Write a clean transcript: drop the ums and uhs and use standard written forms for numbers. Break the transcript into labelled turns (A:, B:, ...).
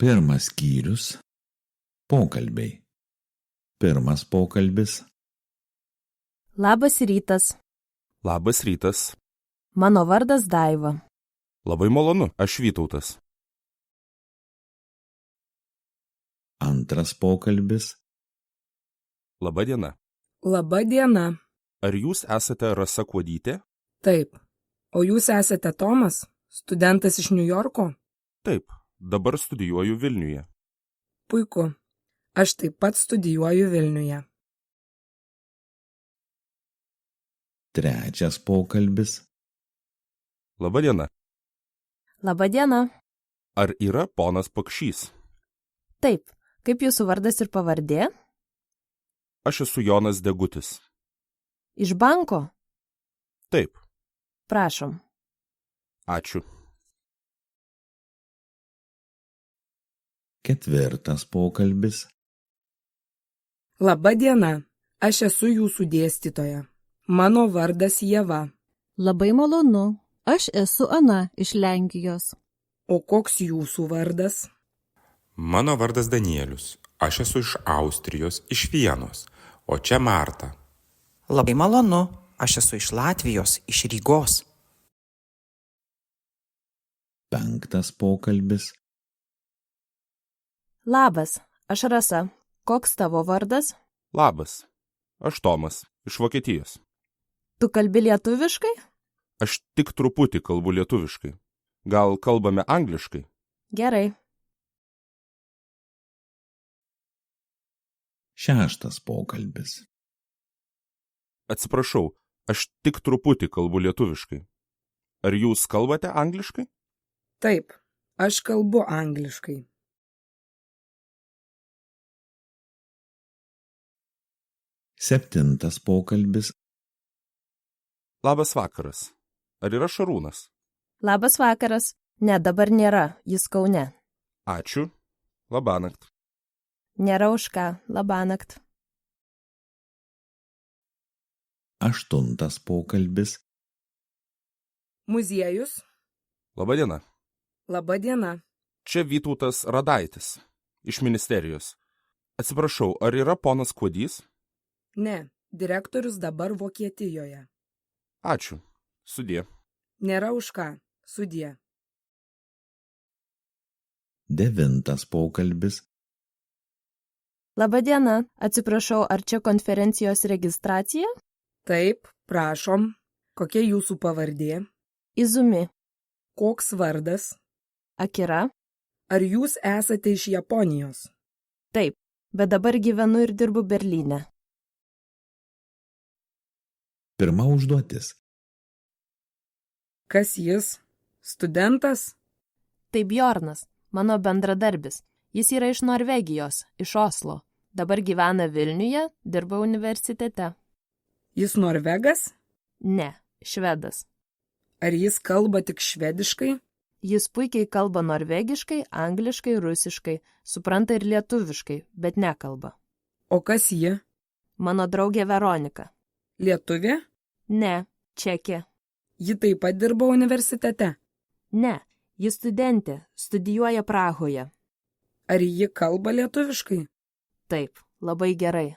A: Pirmas skyrius – pokalbiai. Pirmas pokalbis.
B: Labas rytas.
C: Labas rytas.
B: Mano vardas Daiva.
C: Labai malonu, aš Vytautas.
A: Antras pokalbis.
C: Labą dieną.
D: Labą dieną.
C: Ar jūs esate Rasa Kuodytė?
D: Taip. O jūs esate Tomas, studentas iš Niujorko?
C: Taip, dabar studijuoju Vilniuje.
D: Puiku. Aš taip pat studijuoju Vilniuje.
A: Trečias pokalbis.
C: Labą dieną.
B: Labą dieną.
C: Ar yra ponas Pakšys?
B: Taip, kaip jūsų vardas ir pavardė?
C: Aš esu Jonas Degutis.
B: Iš banko?
C: Taip,
B: Prašom.
C: ačiū.
A: Ketvirtas pokalbis.
D: Labą dieną. Aš esu jūsų dėstytoja. Mano vardas Ieva.
E: Labai malonu. Aš esu Ana iš Lenkijos.
D: O koks jūsų vardas?
F: Mano vardas Danielius. Aš esu iš Austrijos, iš Vienos. O čia Marta.
G: Labai malonu. Aš esu iš Latvijos, iš Rygos.
A: Penktas pokalbis.
B: Labas, aš Rasa. Koks tavo vardas?
C: Labas. Aš Tomas, iš Vokietijos.
B: Tu kalbi lietuviškai?
C: Aš tik truputį kalbu lietuviškai. Gal kalbame angliškai?
B: Gerai.
A: Šeštas pokalbis.
C: Atsiprašau, aš tik truputį kalbu lietuviškai. Ar jūs kalbate angliškai?
D: Taip. Aš kalbu angliškai.
A: Septintas pokalbis.
C: Labas vakaras. Ar yra Šarūnas?
B: Labas vakaras. Ne, dabar nėra. Jis Kaune.
C: Ačiū. Labanakt.
B: Nėra už ką. Labanakt.
A: Aštuntas pokalbis.
D: Muziejus?
C: Labą dieną.
D: Labą dieną.
C: Čia Vytautas Radaitis, iš ministerijos. Atsiprašau, ar yra ponas Kuodys?
D: Ne, direktorius dabar Vokietijoje.
C: Ačiū. Sudie.
D: Nėra už ką. Sudie.
A: Devintas pokalbis.
B: Labą dieną. Atsiprašau, ar čia konferencijos registracija?
D: Taip, prašom. Kokia jūsų pavardė?
B: Izumi.
D: Koks vardas?
B: Akira?
D: Ar jūs esate iš Japonijos?
B: Taip, bet dabar gyvenu ir dirbu Berlyne.
A: Pirma užduotis.
D: Kas jis? Studentas?
B: Tai Bjornas, mano bendradarbis. Jis yra iš Norvegijos, iš Oslo. Dabar gyvena Vilniuje, dirba universitete.
D: Jis norvegas?
B: Ne, švedas.
D: Ar jis kalba tik švediškai?
B: Jis puikiai kalba norvegiškai, angliškai, rusiškai, supranta ir lietuviškai, bet nekalba.
D: O kas ji?
B: Mano draugė Veronika.
D: Lietuvė?
B: Ne, čekė.
D: Ji taip pat dirba universitete.
B: Ne, ji studentė, studijuoja Prahoje.
D: Ar ji kalba lietuviškai?
B: Taip, labai gerai.